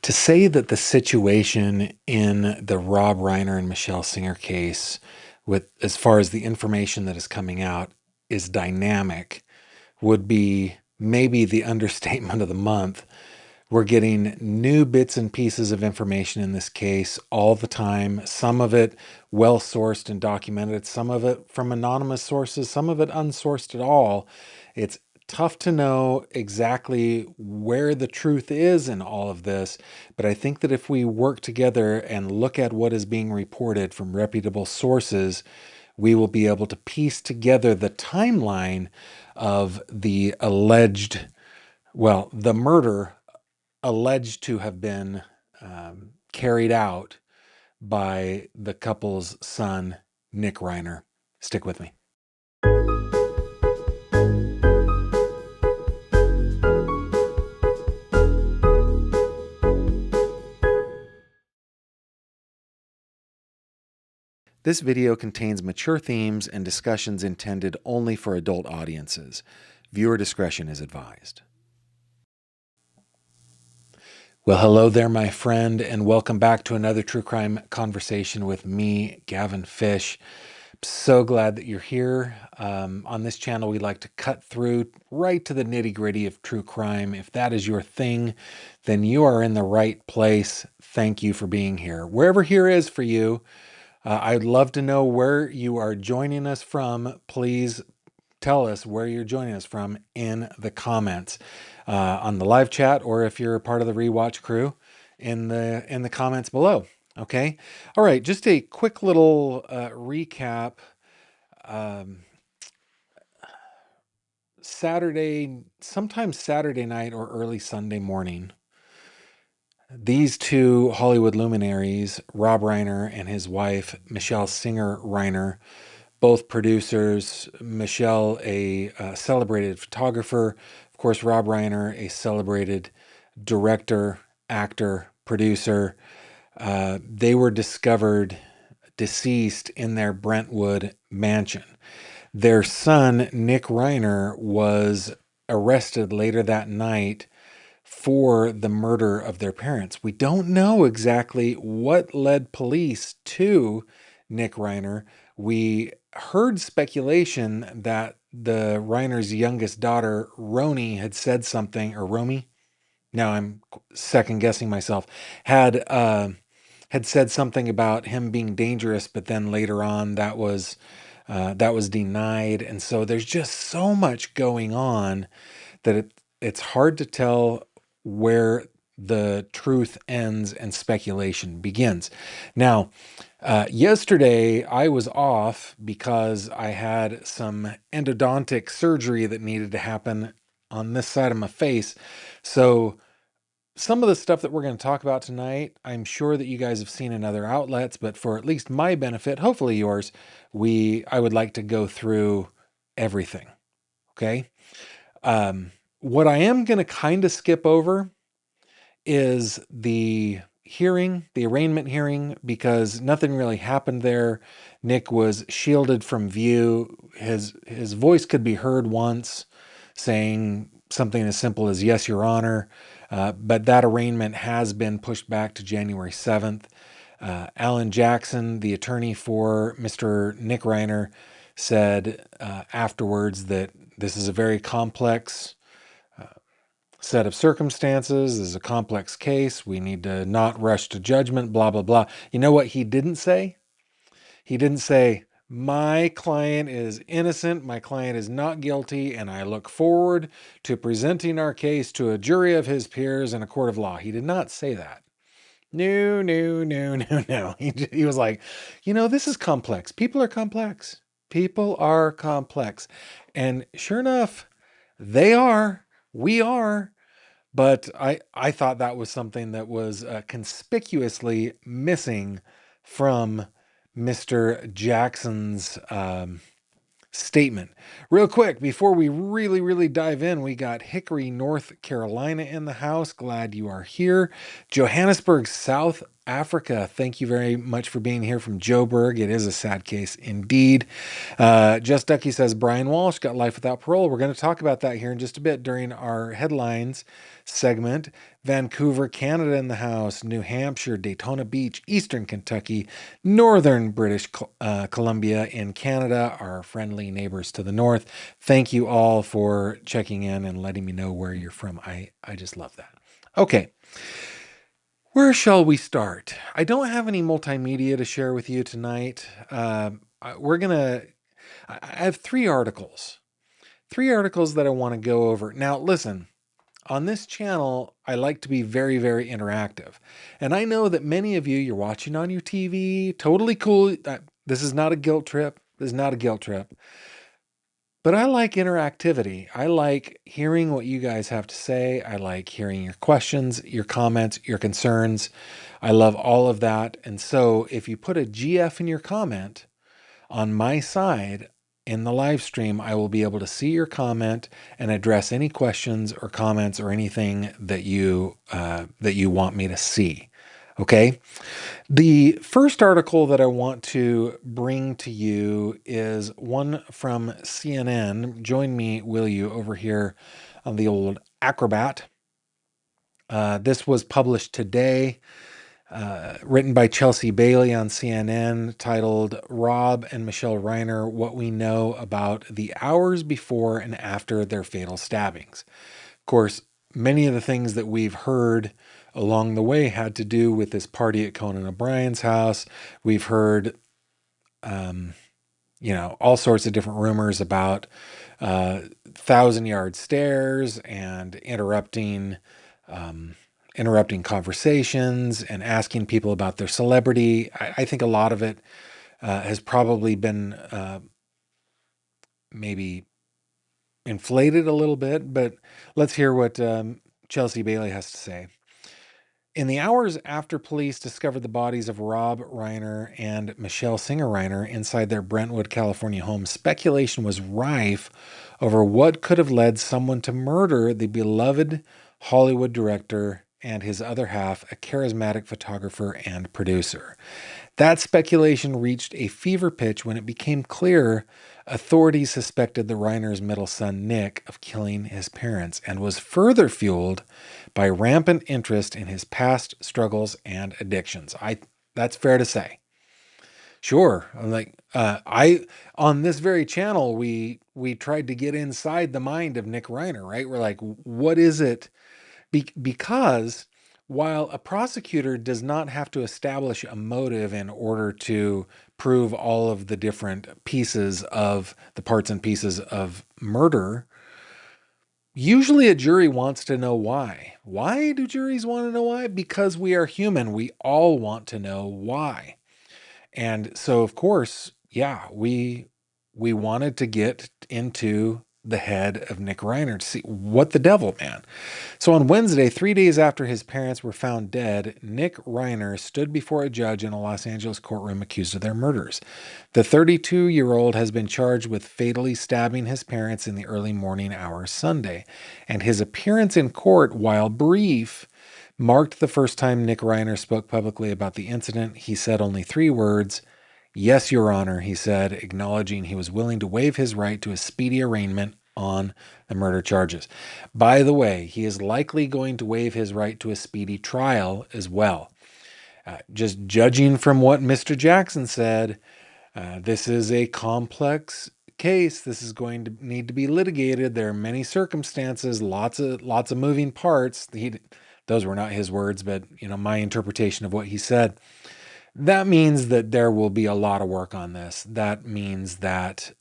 To say that the situation in the Rob Reiner and Michele Singer case, with as far as the information that is coming out, is dynamic, would be maybe the understatement of the month. We're getting new bits and pieces of information in this case all the time. Some of it well sourced and documented, some of it from anonymous sources, some of it unsourced at all. It's tough to know exactly where the truth is in all of this, but I think that if we work together and look at what is being reported from reputable sources, we will be able to piece together the timeline of the alleged, well, the murder alleged to have been carried out by the couple's son, Nick Reiner. Stick with me. This video contains mature themes and discussions intended only for adult audiences. Viewer discretion is advised. Well, hello there, my friend, and welcome back to another true crime conversation with me, Gavin Fish. So glad that you're here. On this channel, we like to cut through right to the nitty-gritty of true crime. If that is your thing, then you are in the right place. Thank you for being here. Wherever here is for you, I'd love to know where you are joining us from. Please tell us where you're joining us from in the comments on the live chat, or if you're a part of the rewatch crew, in the comments below. Okay. All right. Just a quick little recap. Sometime Saturday night or early Sunday morning, these two Hollywood luminaries, Rob Reiner and his wife, Michele Singer Reiner, both producers, Michele, a celebrated photographer, of course, Rob Reiner, a celebrated director, actor, producer. They were discovered deceased in their Brentwood mansion. Their son, Nick Reiner, was arrested later that night for the murder of their parents. We don't know exactly what led police to Nick Reiner. We heard speculation that the Reiner's youngest daughter, Romy, had said something, or Romy? Now I'm second guessing myself, had said something about him being dangerous, but then later on that was denied. And so there's just so much going on that it's hard to tell where the truth ends and speculation begins. Now, yesterday I was off because I had some endodontic surgery that needed to happen on this side of my face. So some of the stuff that we're going to talk about tonight, I'm sure that you guys have seen in other outlets, but for at least my benefit, hopefully yours, I would like to go through everything. Okay. What I am going to kind of skip over is the arraignment hearing, because nothing really happened there. Nick was shielded from view. His voice could be heard once saying something as simple as "Yes, Your Honor," but that arraignment has been pushed back to January 7th. Alan Jackson, the attorney for Mr. Nick Reiner, said afterwards that this is a very complex set of circumstances. This is a complex case. We need to not rush to judgment, blah, blah, blah. You know what he didn't say? He didn't say, "My client is innocent, my client is not guilty, and I look forward to presenting our case to a jury of his peers in a court of law." He did not say that. No, no, no, no, no. He was like, this is complex. People are complex. People are complex. And sure enough, they are. We are. But I thought that was something that was conspicuously missing from Mr. Jackson's statement. Real quick, before we really, really dive in, we got Hickory, North Carolina in the house. Glad you are here. Johannesburg, South Africa. Thank you very much for being here from Joburg. It is a sad case indeed. Just Ducky says Brian Walsh got life without parole. We're going to talk about that here in just a bit during our headlines segment. Vancouver, Canada in the house, New Hampshire, Daytona Beach, Eastern Kentucky, Northern British Columbia in Canada, our friendly neighbors to the north. Thank you all for checking in and letting me know where you're from. I just love that. Okay. Where shall we start? I don't have any multimedia to share with you tonight. I have three articles that I want to go over. Now, listen, on this channel, I like to be very, very interactive. And I know that many of you, you're watching on your TV, totally cool. This is not a guilt trip. This is not a guilt trip. But I like interactivity. I like hearing what you guys have to say. I like hearing your questions, your comments, your concerns. I love all of that. And so if you put a GF in your comment on my side in the live stream, I will be able to see your comment and address any questions or comments or anything that you want me to see. Okay. The first article that I want to bring to you is one from CNN. Join me, will you, over here on the old Acrobat. This was published today, written by Chelsea Bailey on CNN, titled Rob and Michele Reiner, What We Know About the Hours Before and After Their Fatal Stabbings. Of course, many of the things that we've heard along the way had to do with this party at Conan O'Brien's house. We've heard, all sorts of different rumors about 1,000-yard stares and interrupting conversations and asking people about their celebrity. I think a lot of it has probably been maybe inflated a little bit, but let's hear what Chelsea Bailey has to say. In the hours after police discovered the bodies of Rob Reiner and Michele Singer Reiner inside their Brentwood, California home, speculation was rife over what could have led someone to murder the beloved Hollywood director and his other half, a charismatic photographer and producer. That speculation reached a fever pitch when it became clear authorities suspected the Reiner's middle son, Nick, of killing his parents, and was further fueled by rampant interest in his past struggles and addictions. That's fair to say. Sure. I'm like, on this very channel, we tried to get inside the mind of Nick Reiner, right? We're like, what is it? Because while a prosecutor does not have to establish a motive in order to prove all of the different pieces of the parts and pieces of murder, usually a jury wants to know why. Why do juries want to know why? Because we are human. We all want to know why. And so, of course, yeah, we wanted to get into the head of Nick Reiner to see what the devil, man. So on Wednesday, 3 days after his parents were found dead, Nick Reiner stood before a judge in a Los Angeles courtroom accused of their murders. The 32-year-old has been charged with fatally stabbing his parents in the early morning hours Sunday, and his appearance in court, while brief, marked the first time Nick Reiner spoke publicly about the incident. He said only 3 words. Yes, Your Honor, he said, acknowledging he was willing to waive his right to a speedy arraignment on the murder charges. By the way, he is likely going to waive his right to a speedy trial as well. Just judging from what Mr. Jackson said, this is a complex case. This is going to need to be litigated. There are many circumstances, lots of moving parts. Those were not his words, but my interpretation of what he said. That means that there will be a lot of work on this. That means that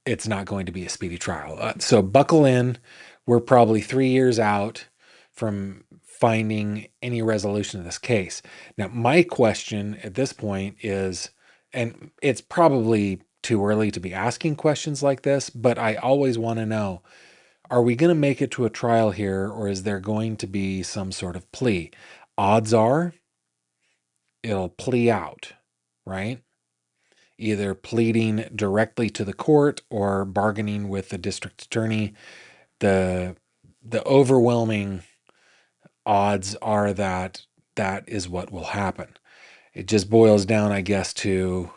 it's not going to be a speedy trial. So buckle in. We're probably 3 years out from finding any resolution of this case. Now, my question at this point is, and it's probably too early to be asking questions like this, but I always want to know, are we going to make it to a trial here, or is there going to be some sort of plea? Odds are it'll plea out, right? Either pleading directly to the court or bargaining with the district attorney. The overwhelming odds are that that is what will happen. It just boils down, I guess, to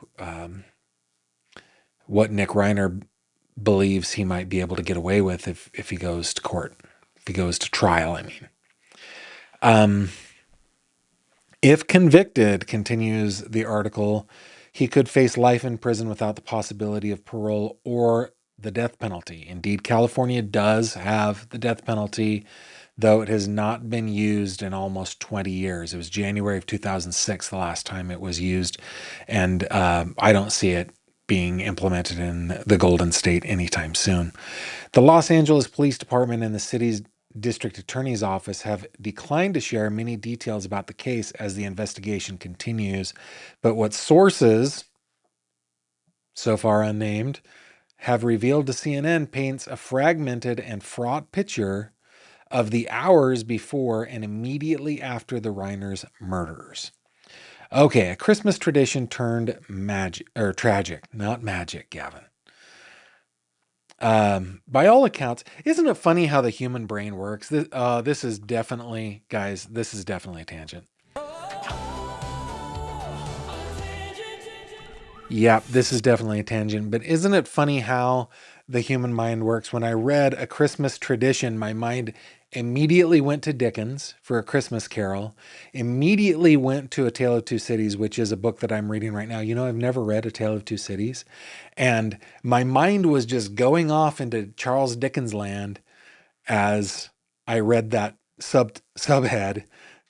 what Nick Reiner believes he might be able to get away with if he goes to court, if he goes to trial, I mean. If convicted, continues the article, he could face life in prison without the possibility of parole or the death penalty. Indeed, California does have the death penalty, though it has not been used in almost 20 years. It was January of 2006 the last time it was used, and I don't see it being implemented in the Golden State anytime soon. The Los Angeles Police Department and the city's district attorney's office have declined to share many details about the case as the investigation continues, but what sources, so far unnamed, have revealed to CNN paints a fragmented and fraught picture of the hours before and immediately after the Reiners' murders. Okay, a Christmas tradition turned magic, or tragic, not magic, Gavin. By all accounts, isn't it funny how the human brain works? This is definitely, guys, this is definitely a tangent. Yeah, this is definitely a tangent, but isn't it funny how the human mind works? When I read A Christmas Tradition, my mind immediately went to Dickens for A Christmas Carol, immediately went to A Tale of Two Cities, which is a book that I'm reading right now. You know, I've never read A Tale of Two Cities, and my mind was just going off into Charles Dickens land as I read that subhead,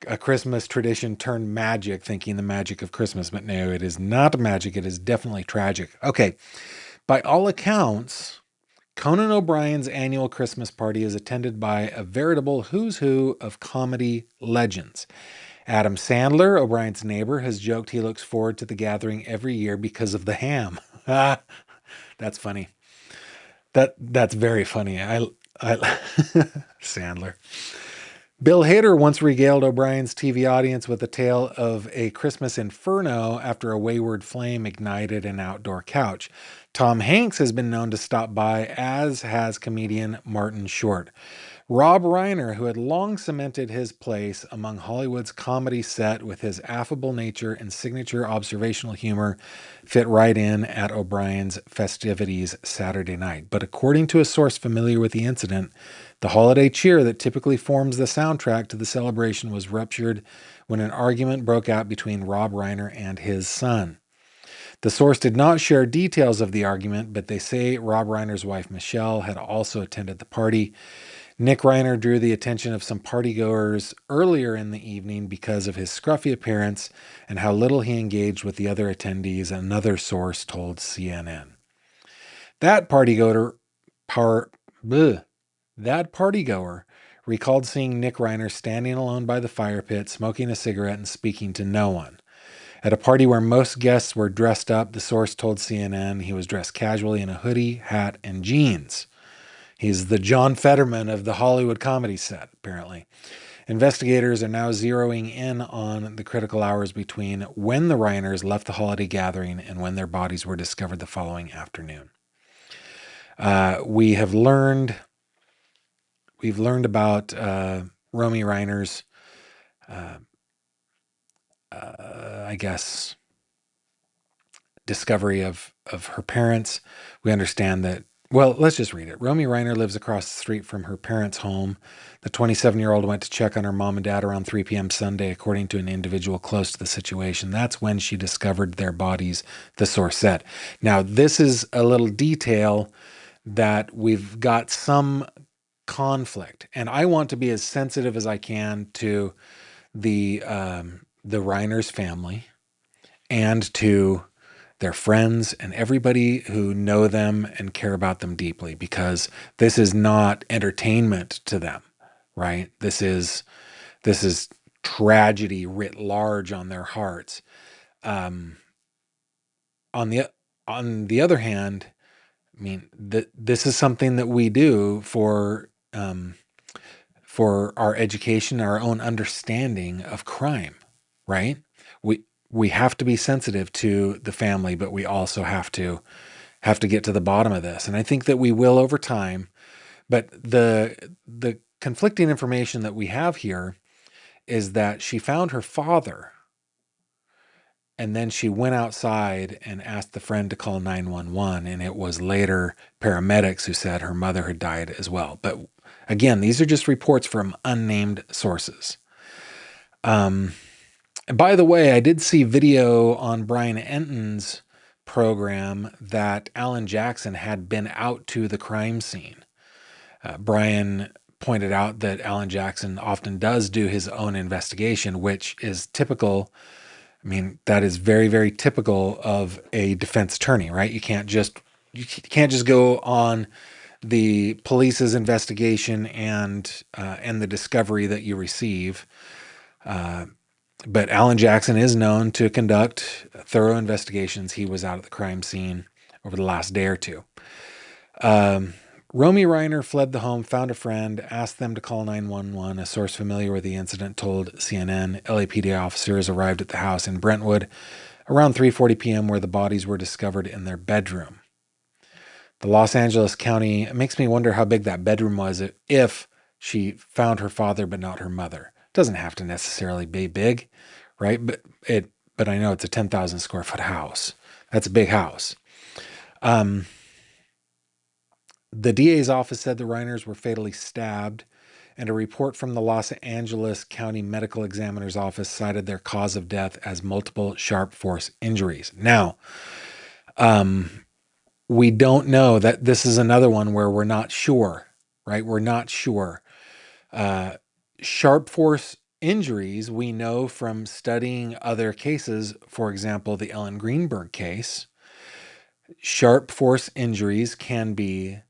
A Christmas Tradition turned magic, thinking the magic of Christmas. But no, it is not magic. It is definitely tragic. Okay. By all accounts, Conan O'Brien's annual Christmas party is attended by a veritable who's who of comedy legends. Adam Sandler, O'Brien's neighbor, has joked he looks forward to the gathering every year because of the ham. That's funny. That's very funny. I Sandler. Bill Hader once regaled O'Brien's TV audience with a tale of a Christmas inferno after a wayward flame ignited an outdoor couch. Tom Hanks has been known to stop by, as has comedian Martin Short. Rob Reiner, who had long cemented his place among Hollywood's comedy set with his affable nature and signature observational humor, fit right in at O'Brien's festivities Saturday night. But according to a source familiar with the incident, the holiday cheer that typically forms the soundtrack to the celebration was ruptured when an argument broke out between Rob Reiner and his son. The source did not share details of the argument, but they say Rob Reiner's wife Michele had also attended the party. Nick Reiner drew the attention of some partygoers earlier in the evening because of his scruffy appearance and how little he engaged with the other attendees, another source told CNN. That partygoer recalled seeing Nick Reiner standing alone by the fire pit, smoking a cigarette and speaking to no one. At a party where most guests were dressed up, the source told CNN he was dressed casually in a hoodie, hat, and jeans. He's the John Fetterman of the Hollywood comedy set, apparently. Investigators are now zeroing in on the critical hours between when the Reiners left the holiday gathering and when their bodies were discovered the following afternoon. We've learned about Romy Reiner's, I guess, discovery of her parents. We understand that. Well, let's just read it. Romy Reiner lives across the street from her parents' home. The 27-year-old went to check on her mom and dad around 3 p.m. Sunday, according to an individual close to the situation. That's when she discovered their bodies, the source said. Now, this is a little detail that we've got some conflict, and I want to be as sensitive as I can to the Reiner's family and to their friends and everybody who know them and care about them deeply, because this is not entertainment to them, right? This is tragedy writ large on their hearts. On the other hand, I mean, this is something that we do for our education, our own understanding of crime, right? We have to be sensitive to the family, but we also have to get to the bottom of this. And I think that we will over time. But the conflicting information that we have here is that she found her father, and then she went outside and asked the friend to call 911, and it was later paramedics who said her mother had died as well. But again, these are just reports from unnamed sources. By the way, I did see video on Brian Enton's program that Alan Jackson had been out to the crime scene. Brian pointed out that Alan Jackson often does do his own investigation, which is typical. I mean, that is very, very typical of a defense attorney, right? You can't just go on the police's investigation and the discovery that you receive. But Alan Jackson is known to conduct thorough investigations. He was out at the crime scene over the last day or two. Romy Reiner fled the home, found a friend, asked them to call 911. A source familiar with the incident told CNN LAPD officers arrived at the house in Brentwood around 3:40 p.m. where the bodies were discovered in their bedroom. The Los Angeles County, it makes me wonder how big that bedroom was if she found her father but not her mother. It doesn't have to necessarily be big, right? But I know it's a 10,000 square foot house. That's a big house. The DA's office said the Reiners were fatally stabbed, and a report from the Los Angeles County Medical Examiner's Office cited their cause of death as multiple sharp force injuries. Now, we don't know. That this is another one where we're not sure, right? We're not sure. Sharp force injuries, we know from studying other cases, for example, the Ellen Greenberg case, sharp force injuries can be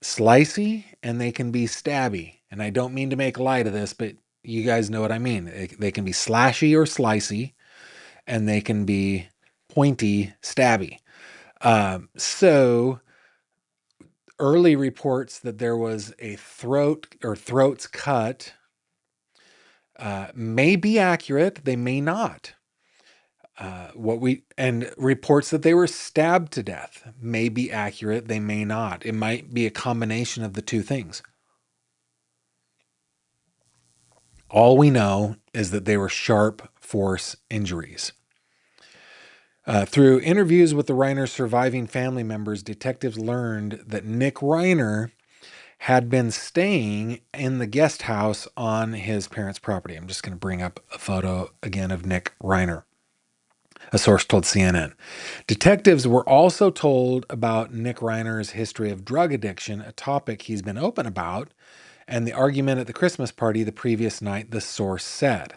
slicey and they can be stabby. And I don't mean to make light of this, but you guys know what I mean. They can be slashy or slicey, and they can be pointy, stabby. So early reports that there was a throats cut may be accurate. They may not. Reports that they were stabbed to death may be accurate. They may not. It might be a combination of the two things. All we know is that they were sharp force injuries. Through interviews with the Reiner surviving family members, detectives learned that Nick Reiner had been staying in the guest house on his parents' property. I'm just going to bring up a photo again of Nick Reiner. A source told CNN. Detectives were also told about Nick Reiner's history of drug addiction, a topic he's been open about, and the argument at the Christmas party the previous night, the source said.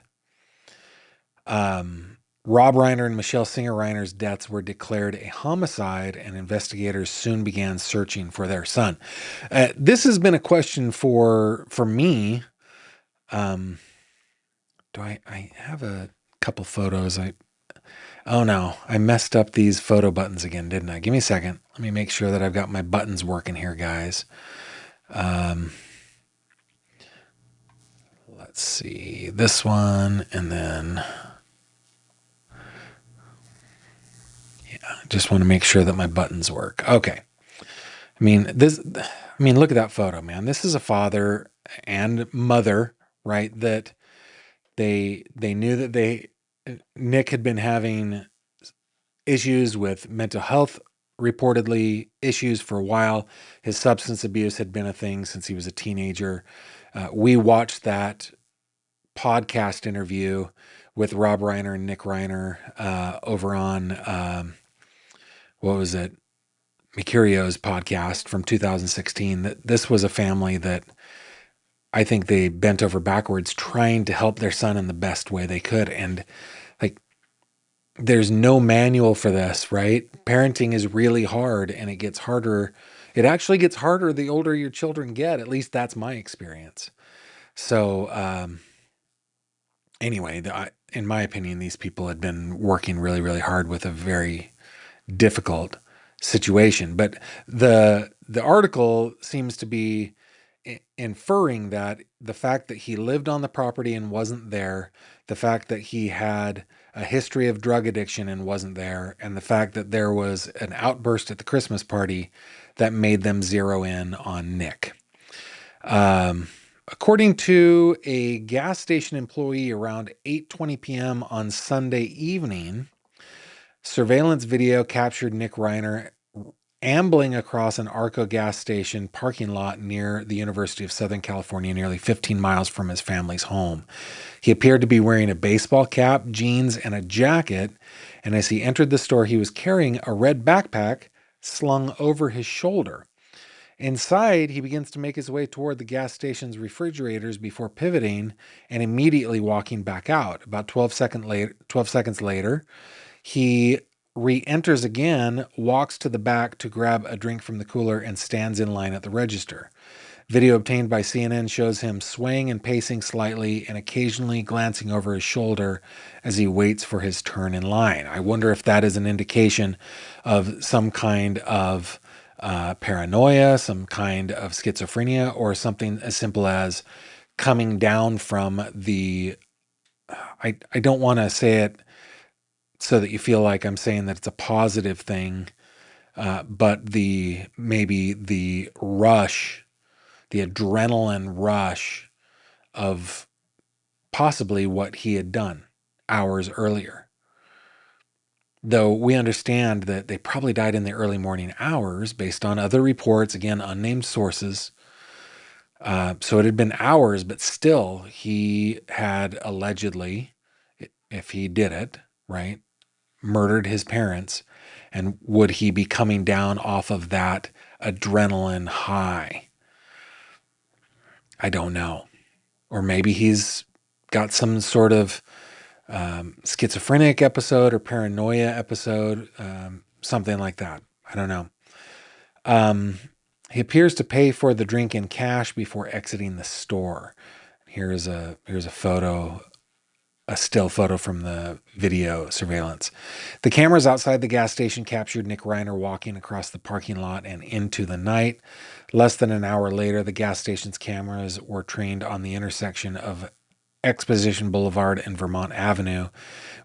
Rob Reiner and Michele Singer Reiner's deaths were declared a homicide, and investigators soon began searching for their son. This has been a question for me. Do I have a couple photos? Oh no, I messed up these photo buttons again, didn't I? Give me a second. Let me make sure that I've got my buttons working here, guys. Let's see, this one, and then, yeah, just want to make sure that my buttons work. Okay. I mean, look at that photo, man. This is a father and mother, right? That they knew that Nick had been having issues with mental health, reportedly issues for a while. His substance abuse had been a thing since he was a teenager. We watched that podcast interview with Rob Reiner and Nick Reiner over on, what was it? Mercurio's podcast from 2016. This was a family that I think they bent over backwards trying to help their son in the best way they could. And like, there's no manual for this, right? Parenting is really hard, and it gets harder. It actually gets harder the older your children get. At least that's my experience. So, anyway, in my opinion, these people had been working really, really hard with a very difficult situation. But the article seems to be inferring that the fact that he lived on the property and wasn't there, the fact that he had a history of drug addiction and wasn't there, and the fact that there was an outburst at the Christmas party that made them zero in on Nick. According to a gas station employee around 8:20 p.m. on Sunday evening, surveillance video captured Nick Reiner ambling across an Arco gas station parking lot near the University of Southern California, nearly 15 miles from his family's home. He appeared to be wearing a baseball cap, jeans, and a jacket, and as he entered the store, he was carrying a red backpack slung over his shoulder. Inside, he begins to make his way toward the gas station's refrigerators before pivoting and immediately walking back out. About 12 seconds later, he re-enters again, walks to the back to grab a drink from the cooler, and stands in line at the register. Video obtained by CNN shows him swaying and pacing slightly and occasionally glancing over his shoulder as he waits for his turn in line. I wonder if that is an indication of some kind of paranoia, some kind of schizophrenia, or something as simple as coming down from the... I don't want to say it so that you feel like I'm saying that it's a positive thing, but maybe the rush, the adrenaline rush of possibly what he had done hours earlier. Though we understand that they probably died in the early morning hours based on other reports, again, unnamed sources. So it had been hours, but still he had allegedly, if he did it, right, murdered his parents. And would he be coming down off of that adrenaline high? I don't know. Or maybe he's got some sort of schizophrenic episode or paranoia episode, something like that. I don't know. He appears to pay for the drink in cash before exiting the store. Here's a photo, a still photo from the video surveillance. The cameras outside the gas station captured Nick Reiner walking across the parking lot and into the night. Less than an hour later, the gas station's cameras were trained on the intersection of Exposition Boulevard and Vermont Avenue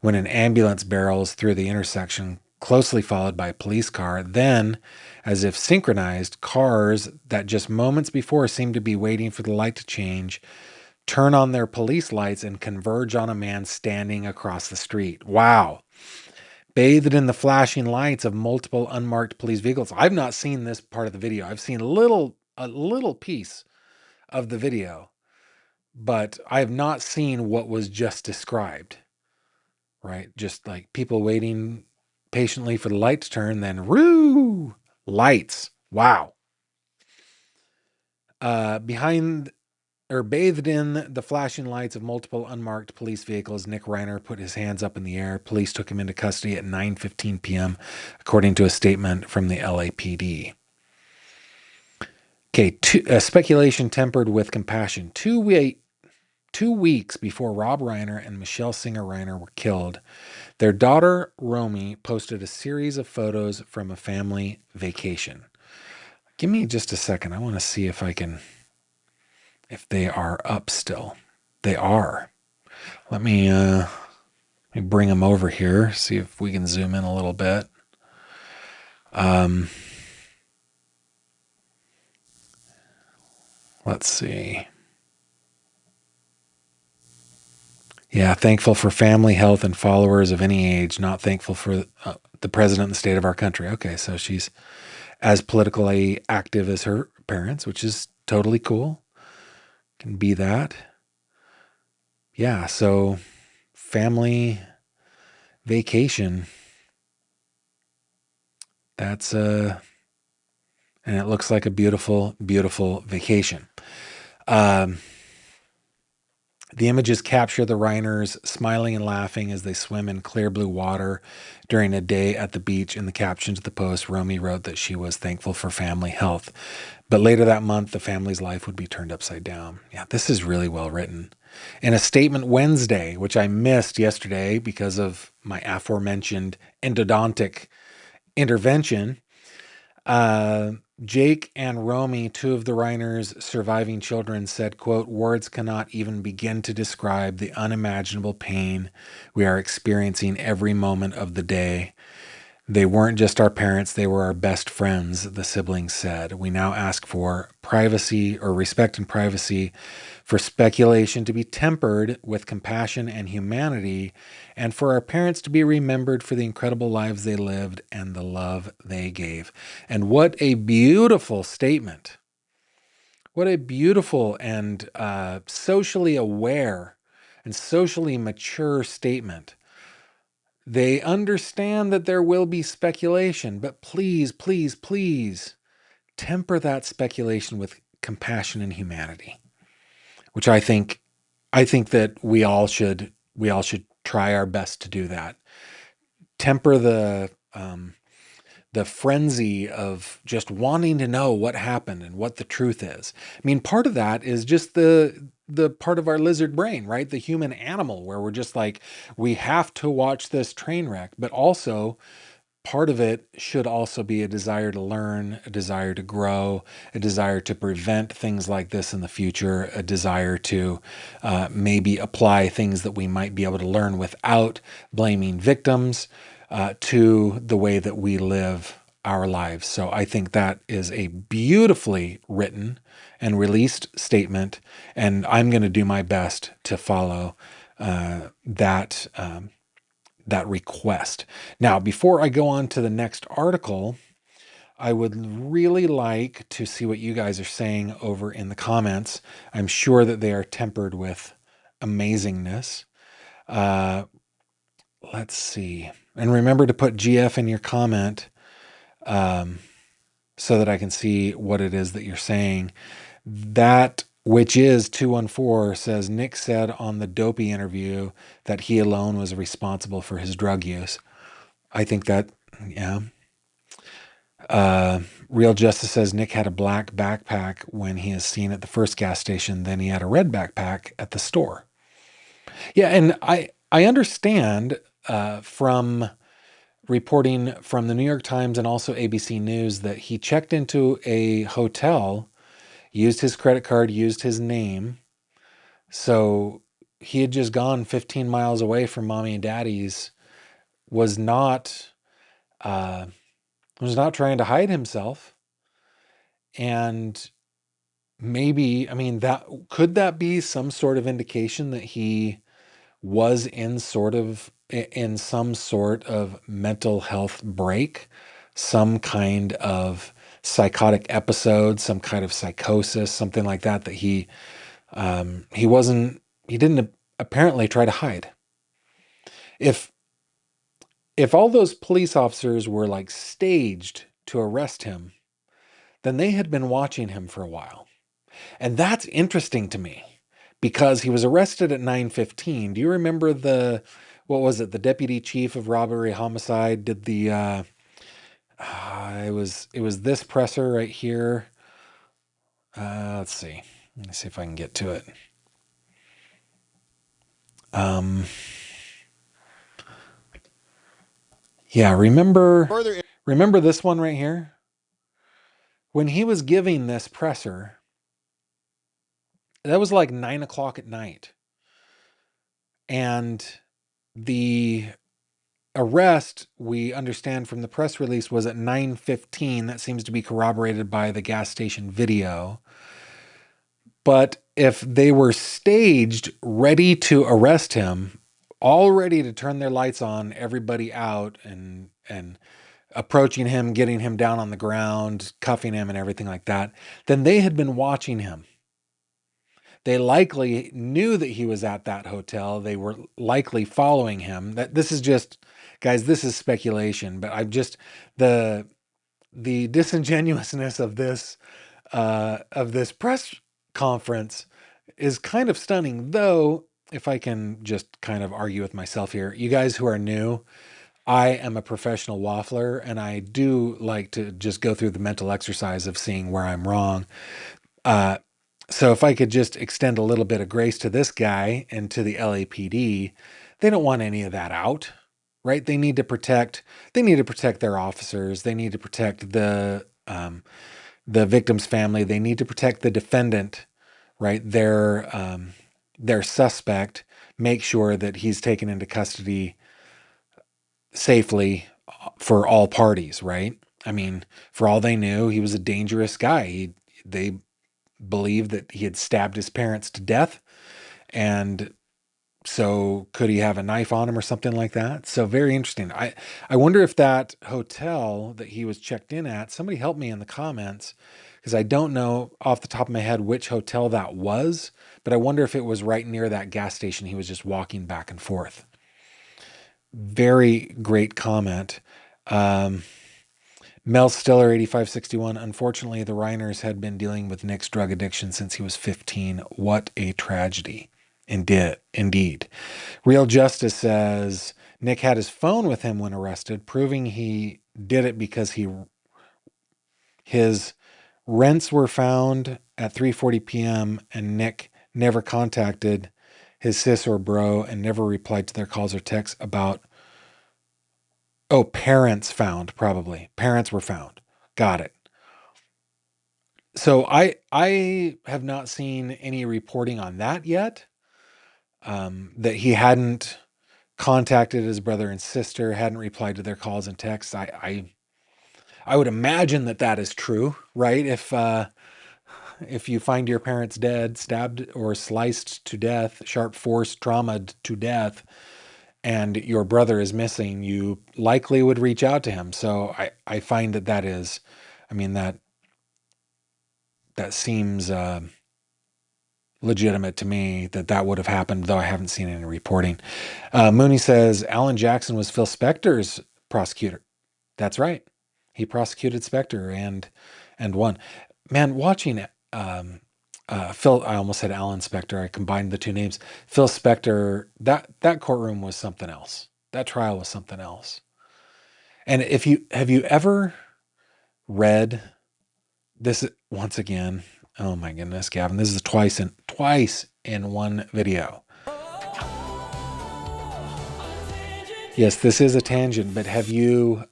when an ambulance barrels through the intersection, closely followed by a police car. Then, as if synchronized, cars that just moments before seemed to be waiting for the light to change turn on their police lights and converge on a man standing across the street. Wow. Bathed in the flashing lights of multiple unmarked police vehicles. I've not seen this part of the video. I've seen a little piece of the video, but I have not seen what was just described, right? Just like people waiting patiently for the light to turn, then whoo, lights. Wow. Bathed in the flashing lights of multiple unmarked police vehicles, Nick Reiner put his hands up in the air. Police took him into custody at 9:15 p.m., according to a statement from the LAPD. Okay, speculation tempered with compassion. 2 weeks before Rob Reiner and Michele Singer Reiner were killed, their daughter Romy posted a series of photos from a family vacation. Give me just a second. I want to see if they are up still. They are. Let me bring them over here, see if we can zoom in a little bit. Let's see. Yeah, thankful for family, health, and followers of any age, not thankful for the president and the state of our country. Okay, so she's as politically active as her parents, which is totally cool. Can be that. Yeah, so family vacation. That's and it looks like a beautiful, beautiful vacation. The images capture the Reiners smiling and laughing as they swim in clear blue water during a day at the beach. In the caption to the post, Romy wrote that she was thankful for family health. But later that month, the family's life would be turned upside down. Yeah, this is really well written. In a statement Wednesday, which I missed yesterday because of my aforementioned endodontic intervention, Jake and Romy, two of the Reiners' surviving children, said, quote, "Words cannot even begin to describe the unimaginable pain we are experiencing every moment of the day. They weren't just our parents, they were our best friends, the siblings said. We now ask for privacy or respect and privacy, for speculation to be tempered with compassion and humanity, and for our parents to be remembered for the incredible lives they lived and the love they gave. And what a beautiful statement. What a beautiful and socially aware and socially mature statement. They understand that there will be speculation, but please, please, please temper that speculation with compassion and humanity, which I think that we all should try our best to do that. Temper the frenzy of just wanting to know what happened and what the truth is. I mean, part of that is just the part of our lizard brain, right? The human animal, where we're just like, we have to watch this train wreck, but also part of it should also be a desire to learn, a desire to grow, a desire to prevent things like this in the future, a desire to maybe apply things that we might be able to learn without blaming victims to the way that we live our lives. So I think that is a beautifully written and released statement, and I'm going to do my best to follow that request. Now, before I go on to the next article, I would really like to see what you guys are saying over in the comments. I'm sure that they are tempered with amazingness. Uh, let's see. And remember to put GF in your comment um, so that I can see what it is that you're saying. That which is 214 says Nick said on the Dopey interview that he alone was responsible for his drug use. I think that, yeah. Real Justice says Nick had a black backpack when he is seen at the first gas station. Then he had a red backpack at the store. Yeah, and I understand from reporting from the New York Times and also ABC News that he checked into a hotel, used his credit card, used his name. So he had just gone 15 miles away from mommy and daddy's, was not uh, was not trying to hide himself. And maybe, I mean, that could that be some sort of indication that he was in some sort of mental health break, some kind of psychotic episode, some kind of psychosis, something like that, that he didn't apparently try to hide. If all those police officers were like staged to arrest him, then they had been watching him for a while. And that's interesting to me because he was arrested at 9:15. Do you remember what was it? The deputy chief of robbery homicide did it was this presser right here. Let's see. Let me see if I can get to it. Um, yeah, remember this one right here? When he was giving this presser, that was like 9 o'clock at night. And the arrest, we understand from the press release, was at 9:15. That seems to be corroborated by the gas station video. But if they were staged, ready to arrest him, all ready to turn their lights on, everybody out and approaching him, getting him down on the ground, cuffing him and everything like that, then they had been watching him. They likely knew that he was at that hotel. They were likely following him. That this is just, guys, this is speculation, but I've just the disingenuousness of this press conference is kind of stunning. Though, if I can just kind of argue with myself here, you guys who are new, I am a professional waffler, and I do like to just go through the mental exercise of seeing where I'm wrong. Uh, so if I could just extend a little bit of grace to this guy and to the LAPD, they don't want any of that out, right? They need to protect their officers. They need to protect the victim's family. They need to protect the defendant, right? Their suspect, make sure that he's taken into custody safely, for all parties, right? I mean, for all they knew, he was a dangerous guy. They believed that he had stabbed his parents to death, and so could he have a knife on him or something like that? So very interesting. I wonder if that hotel that he was checked in at, somebody help me in the comments, because I don't know off the top of my head which hotel that was, but I wonder if it was right near that gas station he was just walking back and forth. Very great comment. Um, Mel Stiller, 8561. Unfortunately, the Reiners had been dealing with Nick's drug addiction since he was 15. What a tragedy. Indeed. Real Justice says Nick had his phone with him when arrested, proving he did it because his rents were found at 3:40 p.m. and Nick never contacted his sis or bro and never replied to their calls or texts about. Oh, parents found, probably. Parents were found. Got it. So I have not seen any reporting on that yet. That he hadn't contacted his brother and sister, hadn't replied to their calls and texts. I would imagine that that is true, right? If you find your parents dead, stabbed or sliced to death, sharp force traumatized to death, and your brother is missing, you likely would reach out to him. So I find that that is, I mean, that seems legitimate to me that that would have happened, though I haven't seen any reporting. Mooney says Alan Jackson was Phil Spector's prosecutor. That's right. He prosecuted Spector and won. Man, watching Phil, I almost said Alan Spector. I combined the two names. Phil Spector. That courtroom was something else. That trial was something else. And if you have you ever read this once again? Oh my goodness, Gavin! This is twice in one video. Yes, this is a tangent, but have you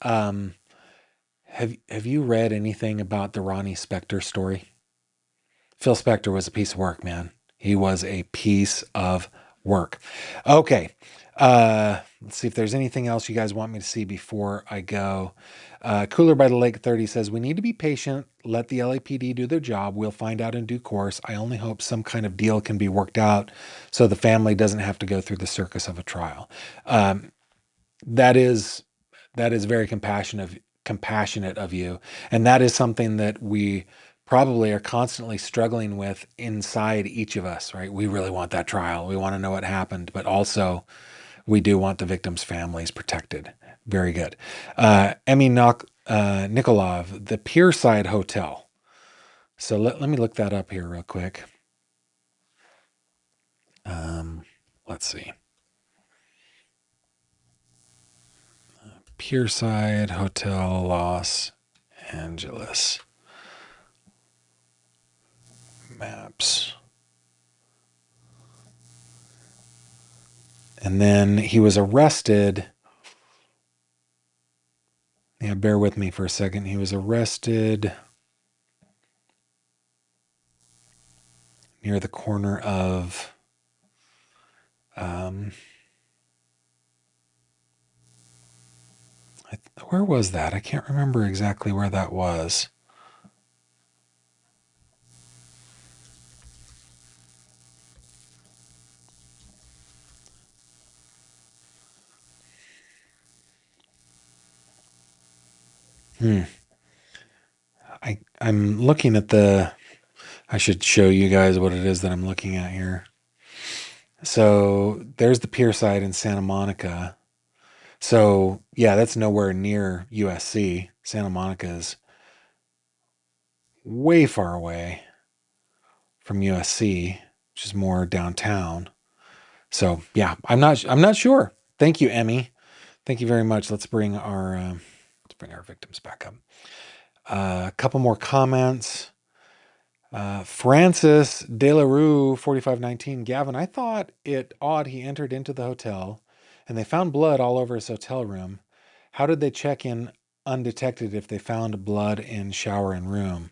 read anything about the Ronnie Spector story? Phil Spector was a piece of work, man. He was a piece of work. Okay. Let's see if there's anything else you guys want me to see before I go. Cooler by the Lake 30 says, we need to be patient. Let the LAPD do their job. We'll find out in due course. I only hope some kind of deal can be worked out so the family doesn't have to go through the circus of a trial. That is very compassionate of you, and that is something that we probably are constantly struggling with inside each of us, right? We really want that trial. We want to know what happened, but also we do want the victims' families protected. Very good. Emmy Nikolov, the Pierside Hotel. So let me look that up here real quick. Let's see. Pierside Hotel, Los Angeles. Maps. And then he was arrested. Yeah, bear with me for a second. He was arrested near the corner of where was that? I can't remember exactly where that was. I'm looking at I should show you guys what it is that I'm looking at here. So there's the pier side in Santa Monica. So yeah, that's nowhere near USC. Santa Monica is way far away from USC, which is more downtown. So yeah, I'm not sure. Thank you, Emmy. Thank you very much. Let's bring our victims back up. A couple more comments. Francis De La Rue, 4519. Gavin, I thought it odd he entered into the hotel and they found blood all over his hotel room. How did they check in undetected if they found blood in shower and room?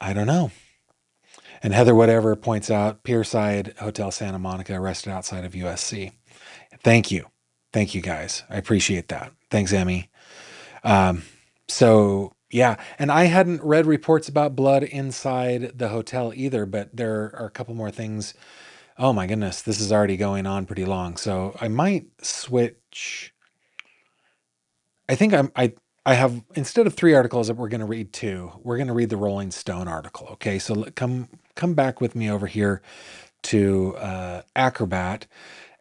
I don't know. And Heather Whatever points out Pierside Hotel Santa Monica, arrested outside of USC. Thank you. Thank you guys. I appreciate that. Thanks, Emmy. Um, so yeah, and I hadn't read reports about blood inside the hotel either, but there are a couple more things. Oh my goodness, this is already going on pretty long. So I might switch. I think I have, instead of 3 articles that we're going to read two, we're going to read the Rolling Stone article. Okay, so come back with me over here to Acrobat.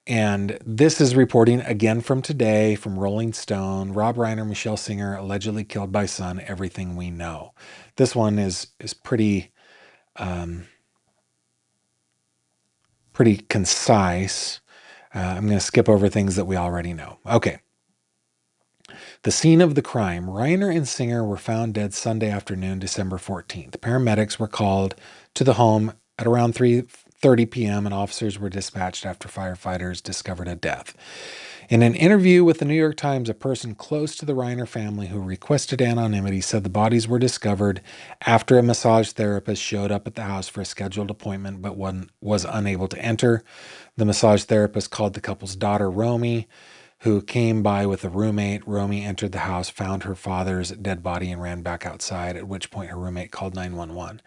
And this is reporting again from today from Rolling Stone. Rob Reiner, Michele Singer allegedly killed by son. Everything we know. This one is pretty pretty concise. I'm going to skip over things that we already know. Okay. The scene of the crime. Reiner and Singer were found dead Sunday afternoon, December 14th. Paramedics were called to the home at around 3:30 p.m. and officers were dispatched after firefighters discovered a death. In an interview with the New York Times, a person close to the Reiner family who requested anonymity said the bodies were discovered after a massage therapist showed up at the house for a scheduled appointment but was unable to enter. The massage therapist called the couple's daughter, Romy, who came by with a roommate. Romy entered the house, found her father's dead body, and ran back outside, at which point her roommate called 911.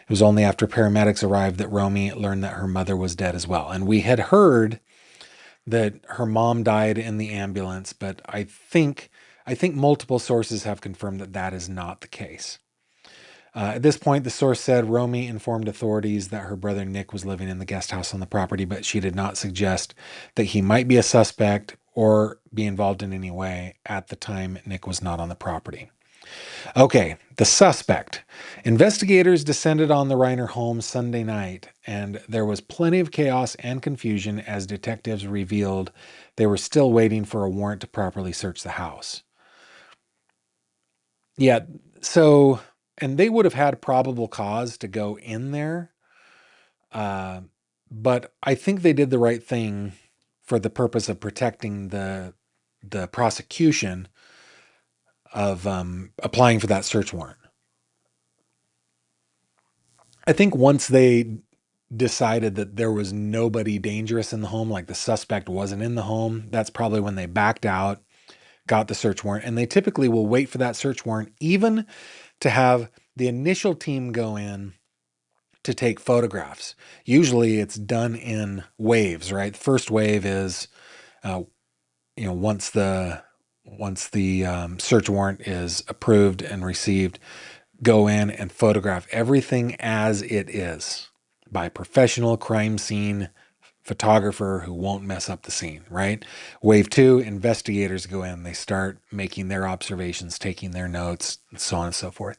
It was only after paramedics arrived that Romy learned that her mother was dead as well. And we had heard that her mom died in the ambulance, but I think multiple sources have confirmed that that is not the case. At this point, the source said Romy informed authorities that her brother Nick was living in the guest house on the property, but she did not suggest that he might be a suspect or be involved in any way. At the time, Nick was not on the property. Okay, the suspect. Investigators descended on the Reiner home Sunday night, and there was plenty of chaos and confusion as detectives revealed they were still waiting for a warrant to properly search the house. Yeah, so, and they would have had probable cause to go in there, uh, but I think they did the right thing for the purpose of protecting the prosecution of applying for that search warrant. I think once they decided that there was nobody dangerous in the home, like the suspect wasn't in the home, that's probably when they backed out, got the search warrant. And they typically will wait for that search warrant, even to have the initial team go in to take photographs. Usually it's done in waves, right? The first wave is, uh, once the search warrant is approved and received, go in and photograph everything as it is by a professional crime scene photographer who won't mess up the scene, right? Wave two, investigators go in, they start making their observations, taking their notes, and so on and so forth.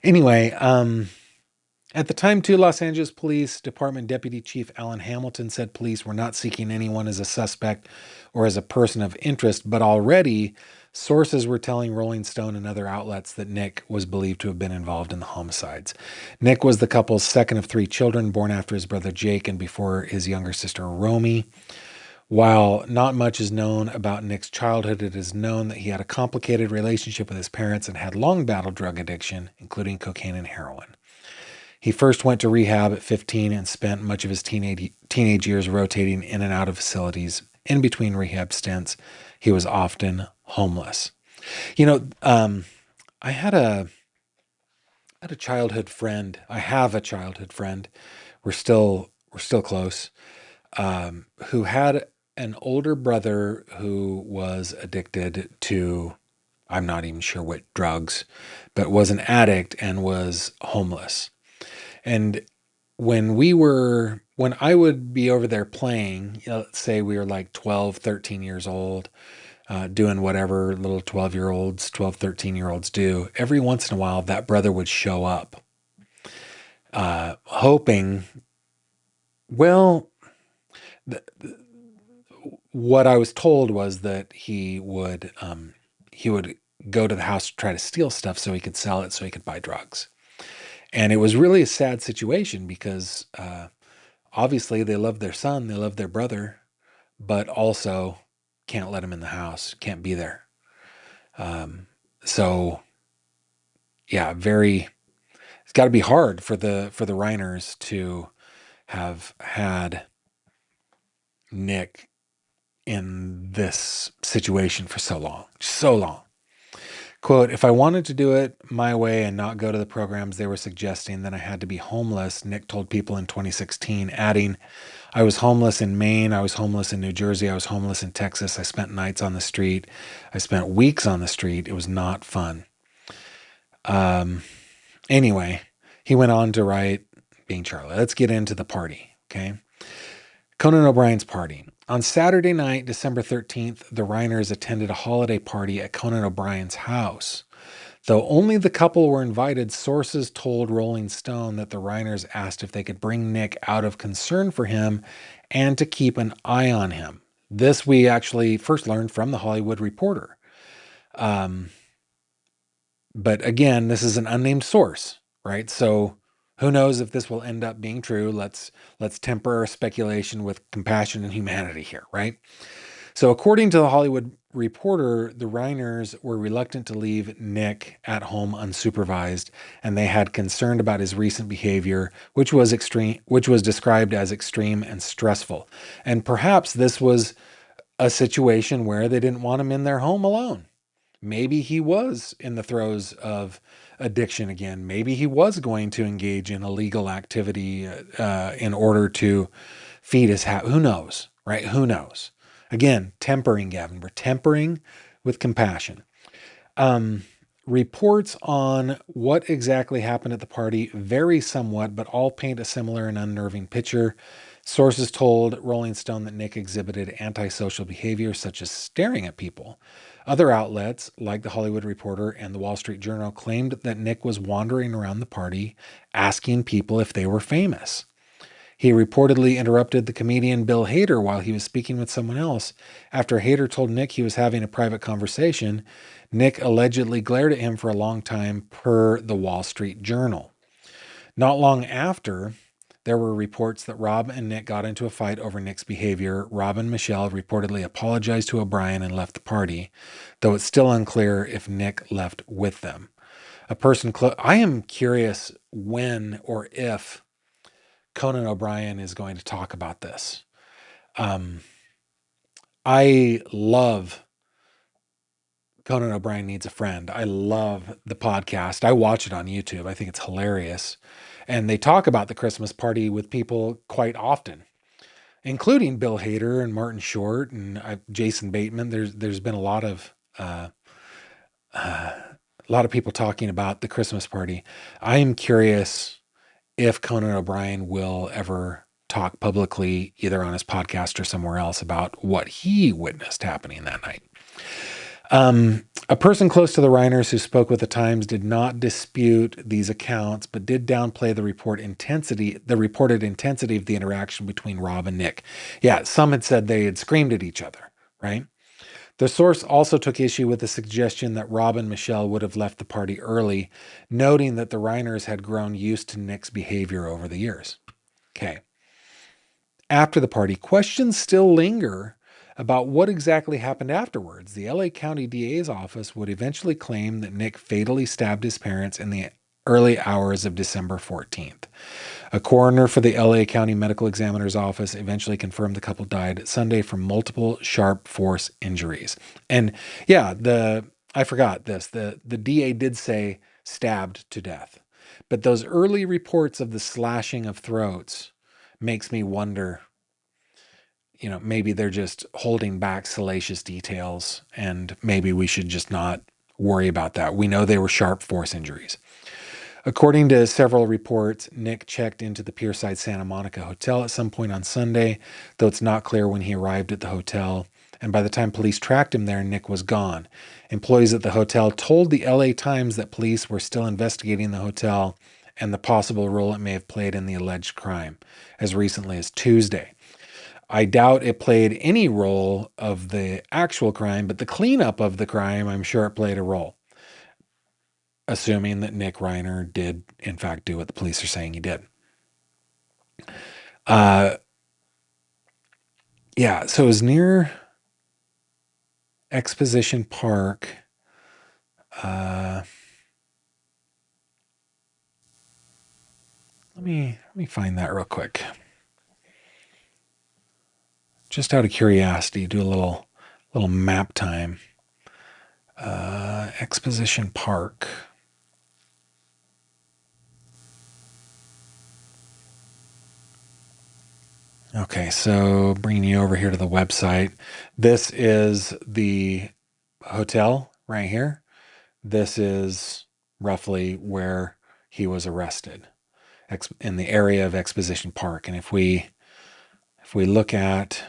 Anyway, at the time, too, Los Angeles Police Department Deputy Chief Alan Hamilton said police were not seeking anyone as a suspect or as a person of interest, but already sources were telling Rolling Stone and other outlets that Nick was believed to have been involved in the homicides. Nick was the couple's second of 3 children, born after his brother Jake and before his younger sister Romy. While not much is known about Nick's childhood, it is known that he had a complicated relationship with his parents and had long battled drug addiction, including cocaine and heroin. He first went to rehab at 15 and spent much of his teenage years rotating in and out of facilities. In between rehab stints, he was often homeless. You know, I had a childhood friend. I have a childhood friend. We're still close. Who had an older brother who was addicted to, I'm not even sure what drugs, but was an addict and was homeless. And when I would be over there playing, let's say we were like 12, 13 years old, doing whatever little 12-year-olds, 12, 13-year-olds do, every once in a while that brother would show up, hoping, well, th- what I was told was that he would go to the house to try to steal stuff so he could sell it so he could buy drugs. And it was really a sad situation because obviously they love their son, they love their brother, but also can't let him in the house, can't be there. So yeah, it's got to be hard for the Reiners to have had Nick in this situation for so long, so long. Quote, if I wanted to do it my way and not go to the programs they were suggesting, then I had to be homeless, Nick told People in 2016, adding, I was homeless in Maine. I was homeless in New Jersey. I was homeless in Texas. I spent nights on the street. I spent weeks on the street. It was not fun. Anyway, he went on to write, being Charlie. Let's get into the party, okay? Conan O'Brien's party. On Saturday night, December 13th, the Reiners attended a holiday party at Conan O'Brien's house. Though only the couple were invited, sources told Rolling Stone that the Reiners asked if they could bring Nick out of concern for him and to keep an eye on him. This we actually first learned from the Hollywood Reporter. But again, this is an unnamed source, right? So who knows if this will end up being true? Let's temper our speculation with compassion and humanity here, right? So according to the Hollywood Reporter, the Reiners were reluctant to leave Nick at home unsupervised, and they had concern about his recent behavior, which was described as extreme and stressful. And perhaps this was a situation where they didn't want him in their home alone. Maybe he was in the throes of addiction again. Maybe he was going to engage in illegal activity in order to feed his house. Who knows, right? Who knows? Again, tempering, Gavin. We're tempering with compassion. Reports on what exactly happened at the party vary somewhat, but all paint a similar and unnerving picture. Sources told Rolling Stone that Nick exhibited antisocial behavior, such as staring at people. Other outlets, like The Hollywood Reporter and The Wall Street Journal, claimed that Nick was wandering around the party, asking people if they were famous. He reportedly interrupted the comedian Bill Hader while he was speaking with someone else. After Hader told Nick he was having a private conversation, Nick allegedly glared at him for a long time, per the Wall Street Journal. Not long after, there were reports that Rob and Nick got into a fight over Nick's behavior. Rob and Michele reportedly apologized to O'Brien and left the party, though it's still unclear if Nick left with them. I am curious when or if Conan O'Brien is going to talk about this. I love Conan O'Brien Needs a Friend. I love the podcast. I watch it on YouTube. I think it's hilarious. And they talk about the Christmas party with people quite often, including Bill Hader and Martin Short and Jason Bateman. There's been a lot of people talking about the Christmas party. I am curious if Conan O'Brien will ever talk publicly, either on his podcast or somewhere else, about what he witnessed happening that night. A person close to the Reiners who spoke with the Times did not dispute these accounts, but did downplay the reported intensity of the interaction between Rob and Nick. Yeah, some had said they had screamed at each other, right? The source also took issue with the suggestion that Rob and Michele would have left the party early, noting that the Reiners had grown used to Nick's behavior over the years. Okay. After the party, questions still linger about what exactly happened afterwards. The LA County DA's office would eventually claim that Nick fatally stabbed his parents in the early hours of December 14th. A coroner for the LA County Medical Examiner's Office eventually confirmed the couple died Sunday from multiple sharp force injuries. And yeah, I forgot this. The DA did say stabbed to death. But those early reports of the slashing of throats makes me wonder, maybe they're just holding back salacious details, and maybe we should just not worry about that. We know they were sharp force injuries. According to several reports, Nick checked into the Pierside Santa Monica Hotel at some point on Sunday, though it's not clear when he arrived at the hotel. And by the time police tracked him there, Nick was gone. Employees at the hotel told the LA Times that police were still investigating the hotel and the possible role it may have played in the alleged crime as recently as Tuesday. I doubt it played any role of the actual crime, but the cleanup of the crime, I'm sure it played a role. Assuming that Nick Reiner did, in fact, do what the police are saying he did. Yeah, so it was near Exposition Park. Let me find that real quick. just out of curiosity, do a little map time. Exposition Park. Okay, so bringing you over here to the website. This is the hotel right here. This is roughly where he was arrested, in the area of Exposition Park. And if we look at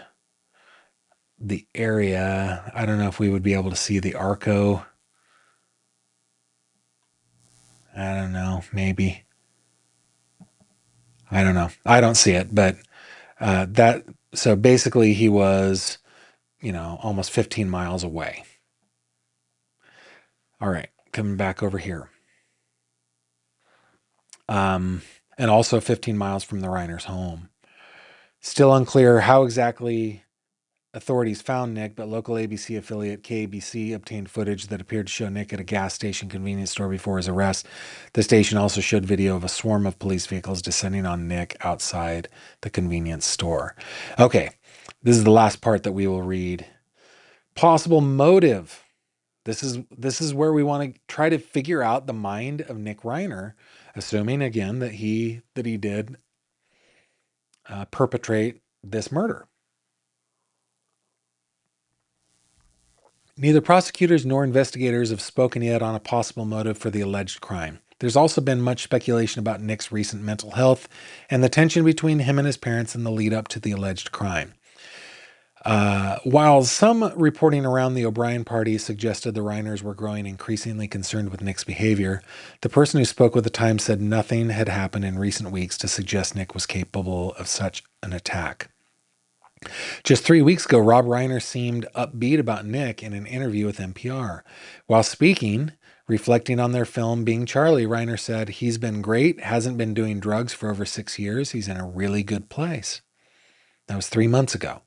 the area, I don't know if we would be able to see the Arco. I don't know, maybe. I don't know. I don't see it, but so basically he was, almost 15 miles away. All right, coming back over here. And also 15 miles from the Reiner's home. Still unclear how exactly authorities found Nick, but local ABC affiliate KABC obtained footage that appeared to show Nick at a gas station convenience store before his arrest. The station also showed video of a swarm of police vehicles descending on Nick outside the convenience store. Okay, this is the last part that we will read. Possible motive. This is where we want to try to figure out the mind of Nick Reiner, assuming again that he did perpetrate this murder. Neither prosecutors nor investigators have spoken yet on a possible motive for the alleged crime. There's also been much speculation about Nick's recent mental health and the tension between him and his parents in the lead up to the alleged crime. While some reporting around the O'Brien party suggested the Reiners were growing increasingly concerned with Nick's behavior, the person who spoke with the Times said nothing had happened in recent weeks to suggest Nick was capable of such an attack. Just 3 weeks ago, Rob Reiner seemed upbeat about Nick in an interview with NPR. While speaking, reflecting on their film Being Charlie, Reiner said, "He's been great, hasn't been doing drugs for over 6 years. He's in a really good place." That was 3 months ago.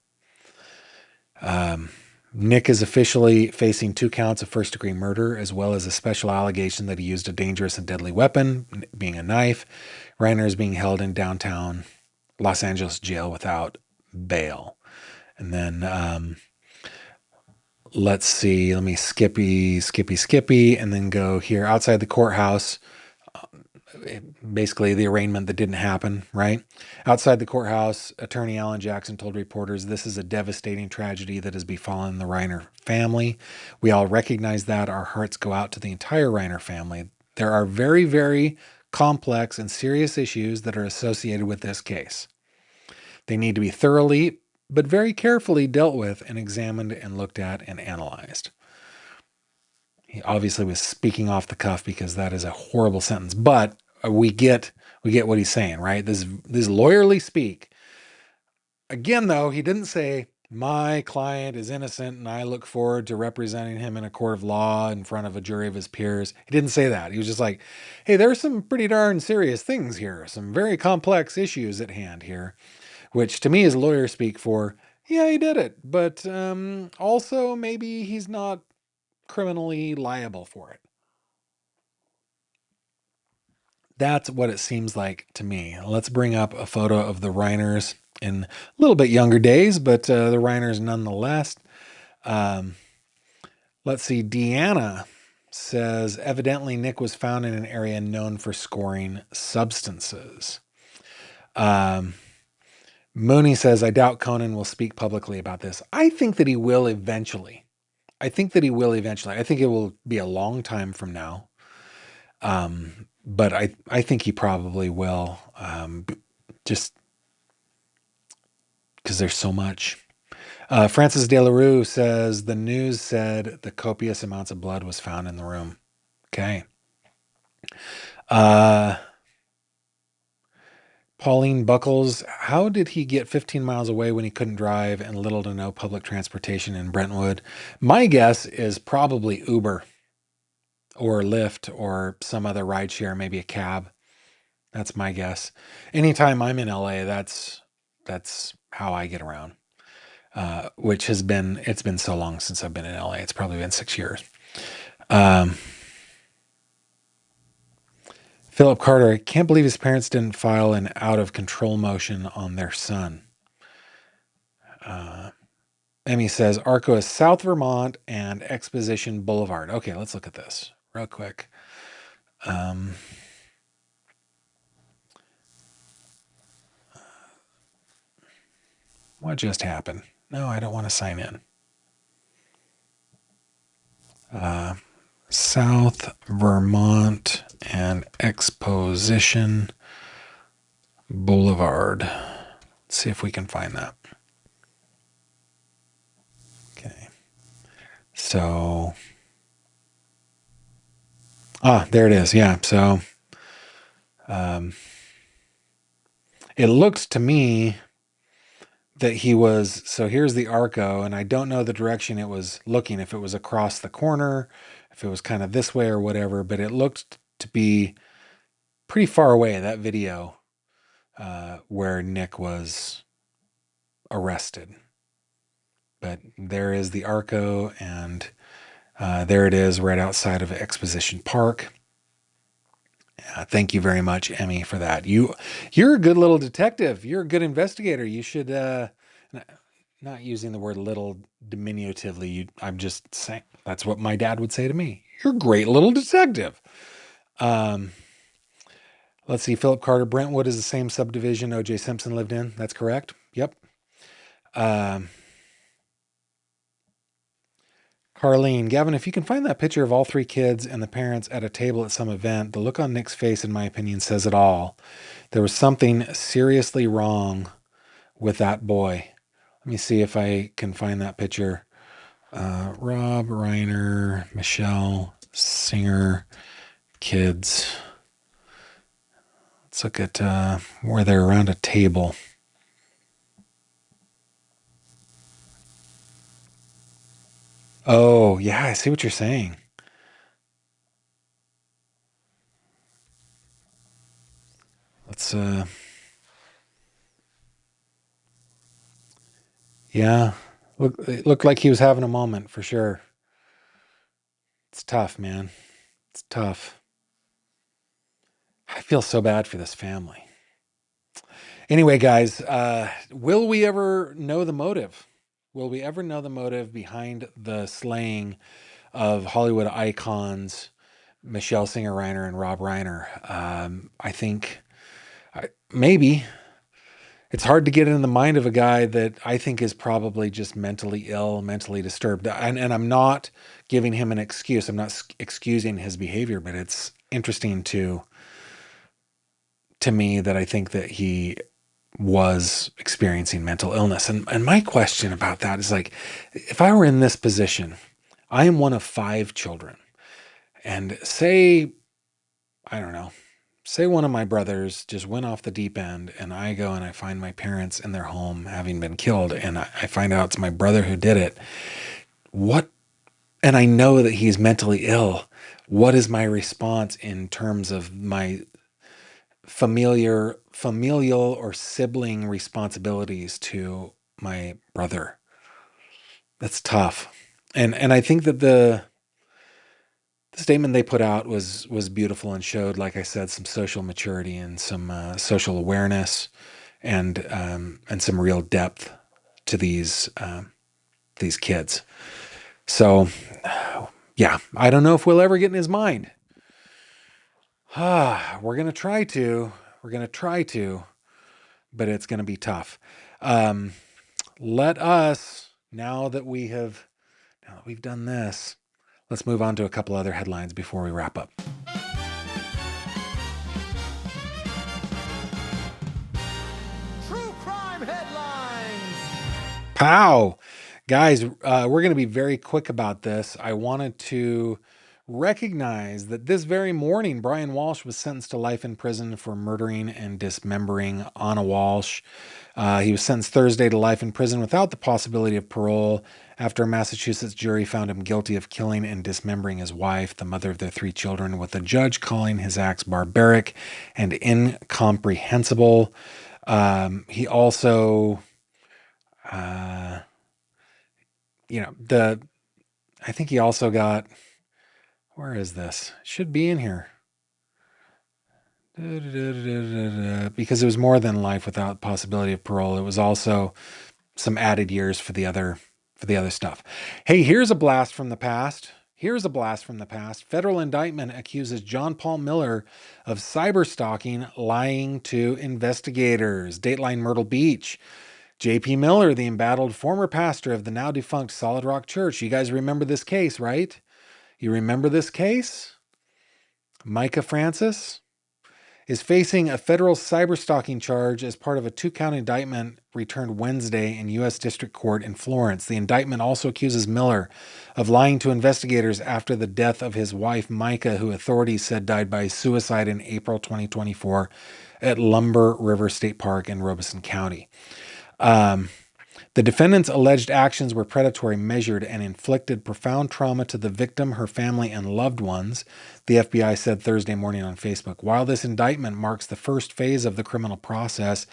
Nick is officially facing 2 counts of first-degree murder, as well as a special allegation that he used a dangerous and deadly weapon, being a knife. Reiner is being held in downtown Los Angeles jail without bail. And then let's see, let me skippy, and then go here outside the courthouse. Basically the arraignment that didn't happen, right? Outside the courthouse, attorney Alan Jackson told reporters, "This is a devastating tragedy that has befallen the Reiner family. We all recognize that. Our hearts go out to the entire Reiner family. There are very, very complex and serious issues that are associated with this case. They need to be thoroughly, but very carefully dealt with and examined and looked at and analyzed." He obviously was speaking off the cuff because that is a horrible sentence, but we get what he's saying, right? This lawyerly speak. Again, though, he didn't say, "My client is innocent and I look forward to representing him in a court of law in front of a jury of his peers." He didn't say that. He was just like, "Hey, there's some pretty darn serious things here, some very complex issues at hand here," which to me is lawyer speak for, yeah, he did it, but also maybe he's not criminally liable for it. That's what it seems like to me. Let's bring up a photo of the Reiners in a little bit younger days, but the Reiners nonetheless. Let's see. Deanna says, evidently Nick was found in an area known for scoring substances. Mooney says, "I doubt Conan will speak publicly about this." I think that he will eventually. I think it will be a long time from now. But I think he probably will, just because there's so much. Francis De La Rue says, "The news said the copious amounts of blood was found in the room." Okay. Pauline Buckles, how did he get 15 miles away when he couldn't drive and little to no public transportation in Brentwood? My guess is probably Uber or Lyft or some other rideshare, maybe a cab. That's my guess. Anytime I'm in LA, that's how I get around. It's been so long since I've been in LA. It's probably been 6 years. Philip Carter, I can't believe his parents didn't file an out of control motion on their son. Emmy says Arco is South Vermont and Exposition Boulevard. Okay, let's look at this real quick. What just happened? No, I don't want to sign in. South Vermont and Exposition Boulevard. Let's see if we can find that. Okay. So, there it is. Yeah. So, it looks to me that he was, so here's the Arco, and I don't know the direction it was looking, if it was across the corner, if it was kind of this way or whatever, but it looked to be pretty far away, that video, where Nick was arrested. But there is the Arco, and there it is right outside of Exposition Park. Thank you very much, Emmy, for that. You're a good little detective. You're a good investigator. You should, not using the word little diminutively, I'm just saying that's what my dad would say to me. You're a great little detective. Let's see. Philip Carter, Brentwood is the same subdivision O.J. Simpson lived in. That's correct. Yep. Carlene, Gavin, if you can find that picture of all three kids and the parents at a table at some event, the look on Nick's face, in my opinion, says it all. There was something seriously wrong with that boy. Let me see if I can find that picture. Rob Reiner, Michele Singer, kids. Let's look at where they're around a table. Oh, yeah, I see what you're saying. Let's, yeah, it looked like he was having a moment for sure. It's tough, man. It's tough. I feel so bad for this family. Anyway, guys, will we ever know the motive? Will we ever know the motive behind the slaying of Hollywood icons Michele Singer Reiner and Rob Reiner? I think maybe. It's hard to get in the mind of a guy that I think is probably just mentally ill, mentally disturbed. And I'm not giving him an excuse. I'm not excusing his behavior, but it's interesting to me that I think that he was experiencing mental illness. And my question about that is, like, if I were in this position, I am one of 5 children. And say, I don't know, say one of my brothers just went off the deep end, and I go and I find my parents in their home having been killed, and I find out it's my brother who did it. What, and I know that he's mentally ill. What is my response in terms of my familial or sibling responsibilities to my brother? That's tough. And I think that the statement they put out was beautiful and showed, like I said, some social maturity and some social awareness, and some real depth to these kids. So, yeah, I don't know if we'll ever get in his mind. We're gonna try to. We're gonna try to, but it's gonna be tough. Let us, now that we've done this, let's move on to a couple other headlines before we wrap up. True crime headlines. Pow! Guys, we're going to be very quick about this. I wanted to recognize that this very morning, Brian Walsh was sentenced to life in prison for murdering and dismembering Anna Walsh. He was sentenced Thursday to life in prison without the possibility of parole after a Massachusetts jury found him guilty of killing and dismembering his wife, the mother of their 3 children, with the judge calling his acts barbaric and incomprehensible. He also, I think he also got, where is this? Should be in here. Because it was more than life without possibility of parole. It was also some added years for the other for the other stuff. Hey, here's a blast from the past. Here's a blast from the past. Federal indictment accuses John Paul Miller of cyber stalking, lying to investigators. Dateline Myrtle Beach. J.P. Miller, the embattled former pastor of the now defunct Solid Rock Church. You guys remember this case, right? You remember this case? Micah Francis is facing a federal cyberstalking charge as part of a two-count indictment returned Wednesday in U.S. District Court in Florence. The indictment also accuses Miller of lying to investigators after the death of his wife, Micah, who authorities said died by suicide in April 2024 at Lumber River State Park in Robeson County. The defendant's alleged actions were predatory, measured, and inflicted profound trauma to the victim, her family, and loved ones, the FBI said Thursday morning on Facebook. While this indictment marks the first phase of the criminal process,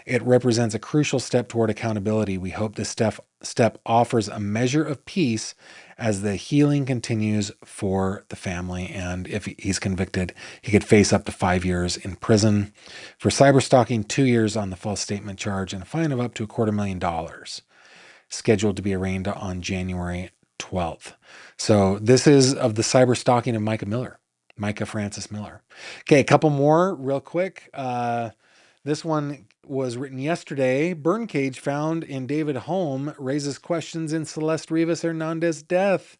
it represents a crucial step toward accountability. We hope this step offers a measure of peace as the healing continues for the family. And if he's convicted, he could face up to 5 years in prison for cyberstalking, 2 years on the false statement charge, and a fine of up to $250,000, scheduled to be arraigned on January 12th. So this is of the cyberstalking of Micah Francis Miller. Okay, a couple more real quick. This one was written yesterday. Burn cage found in David home raises questions in Celeste Rivas Hernandez's death.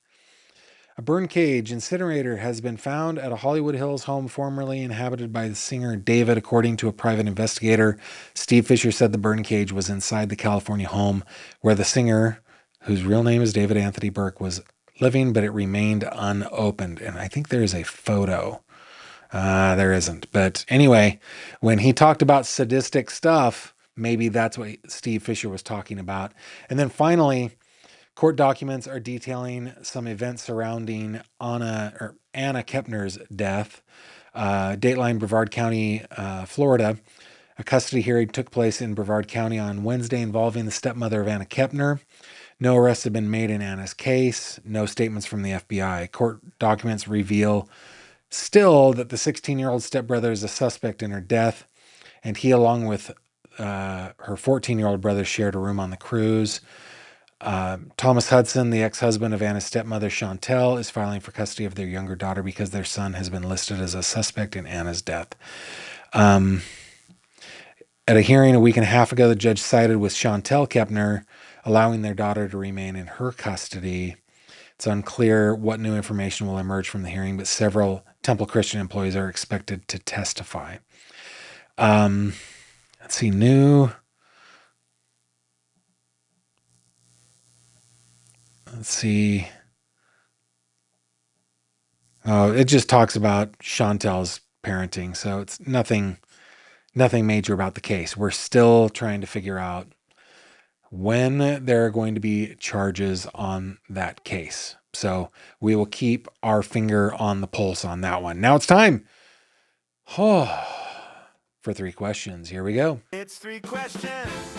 A burn cage incinerator has been found at a Hollywood Hills home formerly inhabited by the singer David, according to a private investigator. Steve Fisher said the burn cage was inside the California home where the singer, whose real name is David Anthony Burke, was living, but it remained unopened. And I think there is a photo. There isn't. But anyway, when he talked about sadistic stuff, maybe that's what Steve Fisher was talking about. And then finally, court documents are detailing some events surrounding Anna Kepner's death. Dateline, Brevard County, Florida. A custody hearing took place in Brevard County on Wednesday involving the stepmother of Anna Kepner. No arrests have been made in Anna's case. No statements from the FBI. Court documents reveal still that the 16-year-old stepbrother is a suspect in her death, and he, along with her 14-year-old brother, shared a room on the cruise. Thomas Hudson, the ex-husband of Anna's stepmother, Chantel, is filing for custody of their younger daughter because their son has been listed as a suspect in Anna's death. At a hearing a week and a half ago, the judge sided with Chantel Kepner, allowing their daughter to remain in her custody. It's unclear what new information will emerge from the hearing, but several Temple Christian employees are expected to testify. Let's see, Oh, it just talks about Chantel's parenting, so it's nothing major about the case. We're still trying to figure out when there are going to be charges on that case. So we will keep our finger on the pulse on that one. Now it's time for 3 questions. Here we go. It's 3 questions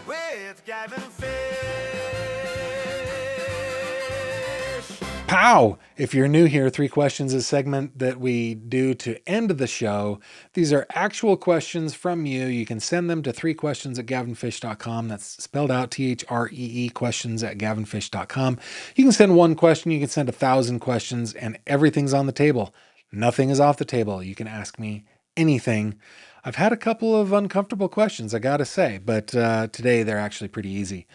with Gavin Fish. Pow! If you're new here, 3 questions is a segment that we do to end the show. These are actual questions from you. You can send them to 3questions@gavinfish.com. That's spelled out THREE questions@gavinfish.com. You can send 1 question. You can send 1,000 questions, and everything's on the table. Nothing is off the table. You can ask me anything. I've had a couple of uncomfortable questions, I gotta say, but today they're actually pretty easy.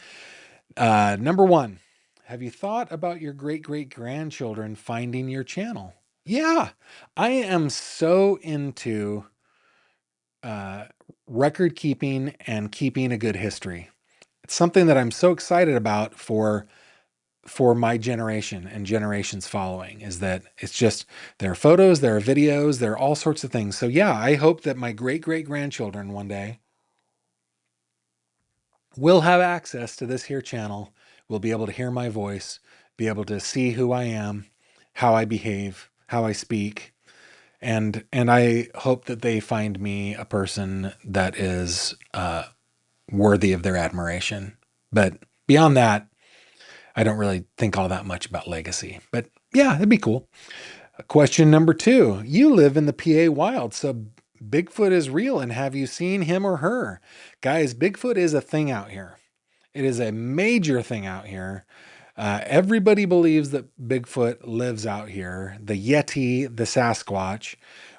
Number 1. Have you thought about your great-great-grandchildren finding your channel? Yeah, I am so into record keeping and keeping a good history. It's something that I'm so excited about for my generation and generations following, is that it's just, there are photos, there are videos, there are all sorts of things. So yeah, I hope that my great-great-grandchildren one day will have access to this here channel, will be able to hear my voice, be able to see who I am, how I behave, how I speak. And I hope that they find me a person that is worthy of their admiration. But beyond that, I don't really think all that much about legacy. But yeah, it'd be cool. Question number 2. You live in the PA wild, so Bigfoot is real, and have you seen him or her? Guys, Bigfoot is a thing out here. It is a major thing out here. Everybody believes that Bigfoot lives out here. The Yeti, the Sasquatch.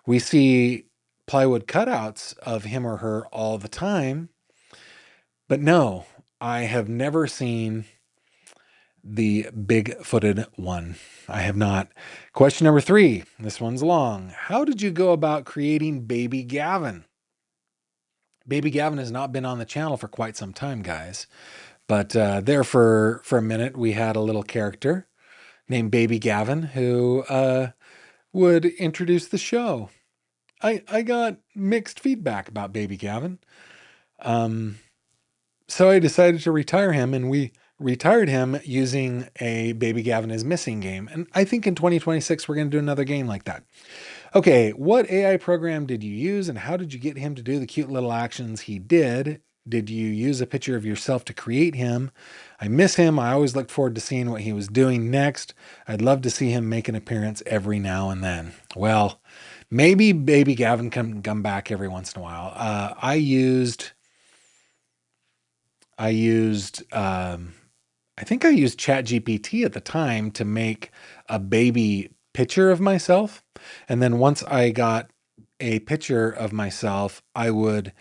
We see plywood cutouts of him or her all the time. But no, I have never seen the big-footed one. I have not. Question number 3. This one's long. How did you go about creating Baby Gavin? Baby Gavin has not been on the channel for quite some time, guys. But there for a minute, we had a little character named Baby Gavin who would introduce the show. I got mixed feedback about Baby Gavin. So I decided to retire him, and we retired him using a Baby Gavin is Missing game. And I think in 2026, we're going to do another game like that. Okay, what AI program did you use, and how did you get him to do the cute little actions he did? Did you use a picture of yourself to create him? I miss him. I always looked forward to seeing what he was doing next. I'd love to see him make an appearance every now and then. Well, maybe Baby Gavin can come back every once in a while. I used I think I used ChatGPT at the time to make a baby picture of myself. And then once I got a picture of myself, I would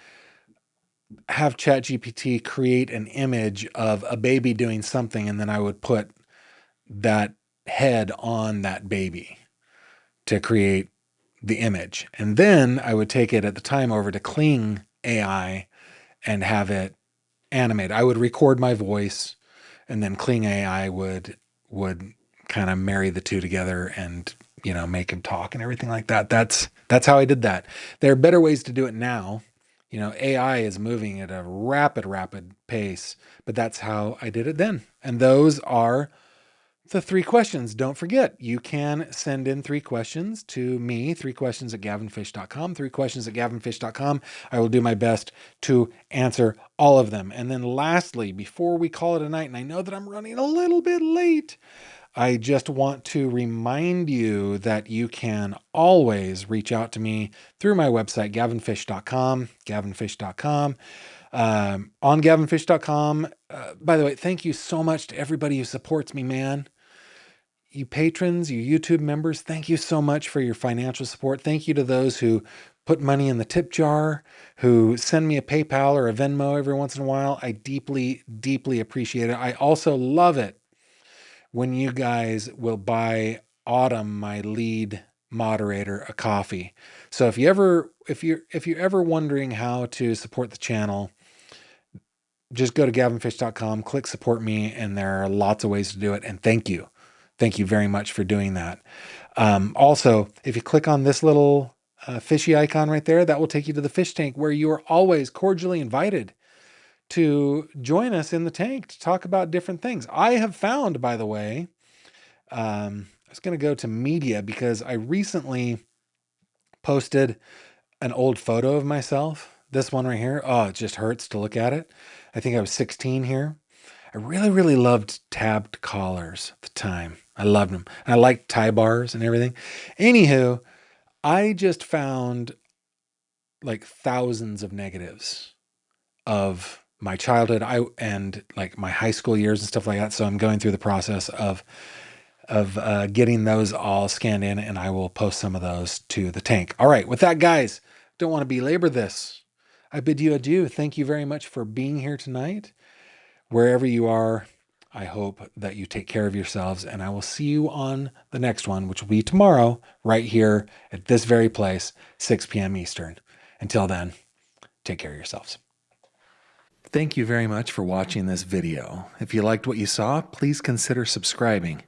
have ChatGPT create an image of a baby doing something, and then I would put that head on that baby to create the image. And then I would take it at the time over to Kling AI and have it animate. I would record my voice, and then Kling AI would kind of marry the two together and make him talk and everything like that. That's how I did that. There are better ways to do it now. AI is moving at a rapid pace, but that's how I did it then. And those are the 3 questions. Don't forget, you can send in 3 questions to me, 3questions at gavinfish.com, 3questions at gavinfish.com. I will do my best to answer all of them. And then lastly, before we call it a night, and I know that I'm running a little bit late, I just want to remind you that you can always reach out to me through my website, gavinfish.com, gavinfish.com. On gavinfish.com. By the way, thank you so much to everybody who supports me, man. You patrons, you YouTube members, thank you so much for your financial support. Thank you to those who put money in the tip jar, who send me a PayPal or a Venmo every once in a while. I deeply appreciate it. I also love it when you guys will buy Autumn, my lead moderator, a coffee. So if you're ever wondering how to support the channel, just go to gavinfish.com, click support me, and there are lots of ways to do it. And thank you. Thank you very much for doing that. Also, if you click on this little fishy icon right there, that will take you to the fish tank, where you are always cordially invited to join us in the tank to talk about different things. I have found, by the way, I was going to go to media because I recently posted an old photo of myself. This one right here. Oh, it just hurts to look at it. I think I was 16 here. I really loved tabbed collars at the time. I loved them. And I liked tie bars and everything. Anywho, I just found like thousands of negatives of my childhood and like my high school years and stuff like that. So I'm going through the process of getting those all scanned in, and I will post some of those to the tank. All right, with that, guys, don't want to belabor this. I bid you adieu. Thank you very much for being here tonight. Wherever you are, I hope that you take care of yourselves, and I will see you on the next one, which will be tomorrow, right here at this very place, 6 p.m. Eastern. Until then, take care of yourselves. Thank you very much for watching this video. If you liked what you saw, please consider subscribing.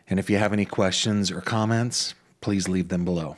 And if you have any questions or comments, please leave them below.